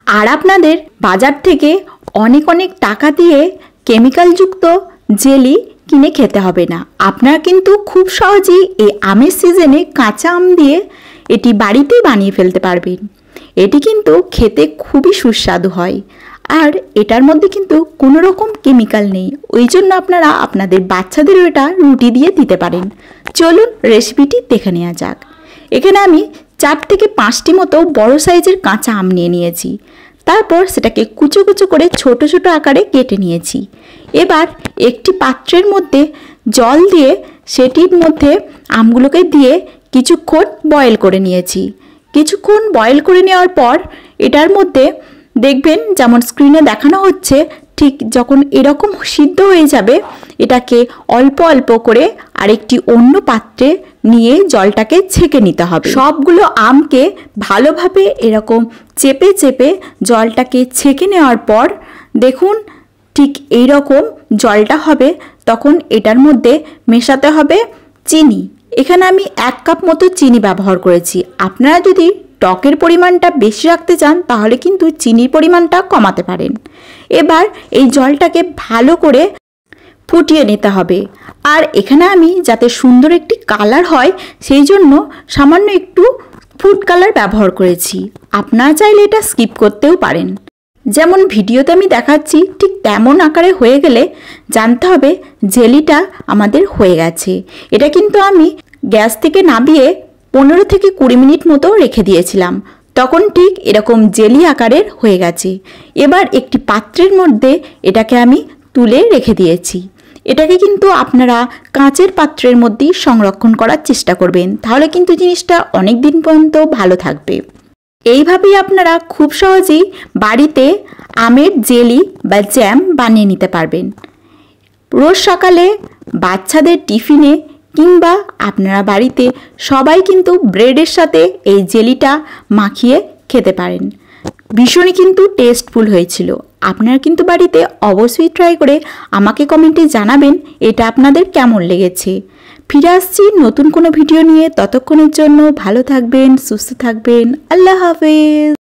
আর আপনাদের বাজার থেকে অনেক অনেক টাকা দিয়ে কেমিক্যালযুক্ত জেলি কিনে খেতে হবে না। আপনারা কিন্তু খুব সহজেই এই আমের সিজনে কাঁচা আম দিয়ে এটি বাড়িতেই বানিয়ে ফেলতে পারবেন। এটি কিন্তু খেতে খুবই সুস্বাদু হয়, আর এটার মধ্যে কিন্তু কোনো রকম কেমিক্যাল নেই। ওই জন্য আপনারা আপনাদের বাচ্চাদেরও এটা রুটি দিয়ে দিতে পারেন। চলুন রেসিপিটি দেখে নেওয়া যাক। এখানে আমি 4 থেকে 5টি মতো বড় সাইজের কাঁচা আম নিয়ে নিয়েছি। তারপর সেটাকে কুচো কুচো করে ছোট ছোট আকারে কেটে নিয়েছি। এবার একটি পাত্রের মধ্যে জল দিয়ে সেটির মধ্যে আমগুলোকে দিয়ে কিছুক্ষণ বয়েল করে নিয়েছি। কিছুক্ষণ বয়েল করে নেওয়ার পর এটার মধ্যে দেখবেন যেমন স্ক্রিনে দেখানো হচ্ছে, ঠিক যখন এরকম সিদ্ধ হয়ে যাবে এটাকে অল্প অল্প করে আরেকটি অন্য পাত্রে নিয়ে জলটাকে ছেঁকে নিতে হবে। সবগুলো আমকে ভালোভাবে এরকম চেপে চেপে জলটাকে ছেঁকে নেওয়ার পর দেখুন ঠিক এই রকম জলটা হবে। তখন এটার মধ্যে মেশাতে হবে চিনি। এখানে আমি 1 কাপ মতো চিনি ব্যবহার করেছি। আপনারা যদি টকের পরিমাণটা বেশি রাখতে চান তাহলে কিন্তু চিনির পরিমাণটা কমাতে পারেন। এবার এই জলটাকে ভালো করে ফুটিয়ে নিতে হবে। আর এখানে আমি যাতে সুন্দর একটি কালার হয় সেই জন্য সামান্য একটু ফুড কালার ব্যবহার করেছি। আপনারা চাইলে এটা স্কিপ করতেও পারেন। যেমন ভিডিওতে আমি দেখাচ্ছি ঠিক তেমন আকারে হয়ে গেলে জানতে হবে জেলিটা আমাদের হয়ে গেছে। এটা কিন্তু আমি গ্যাস থেকে নামিয়ে 15 থেকে 20 মিনিট মতো রেখে দিয়েছিলাম। তখন ঠিক এরকম জেলি আকারের হয়ে গেছে। এবার একটি পাত্রের মধ্যে এটাকে আমি তুলে রেখে দিয়েছি। এটাকে কিন্তু আপনারা কাঁচের পাত্রের মধ্যেই সংরক্ষণ করার চেষ্টা করবেন, তাহলে কিন্তু জিনিসটা অনেক দিন পর্যন্ত ভালো থাকবে। এইভাবেই আপনারা খুব সহজেই বাড়িতে আমের জেলি বা জ্যাম বানিয়ে নিতে পারবেন। রোজ সকালে বাচ্চাদের টিফিনে কিংবা আপনারা বাড়িতে সবাই কিন্তু ব্রেডের সাথে এই জেলিটা মাখিয়ে খেতে পারেন। ভীষণই কিন্তু টেস্টফুল হয়েছিল। আপনারা কিন্তু বাড়িতে অবশ্যই ট্রাই করে আমাকে কমেন্টে জানাবেন এটা আপনাদের কেমন লেগেছে। ফিরে আসছি নতুন কোনো ভিডিও নিয়ে। ততক্ষণের জন্য ভালো থাকবেন, সুস্থ থাকবেন। আল্লাহ হাফেজ।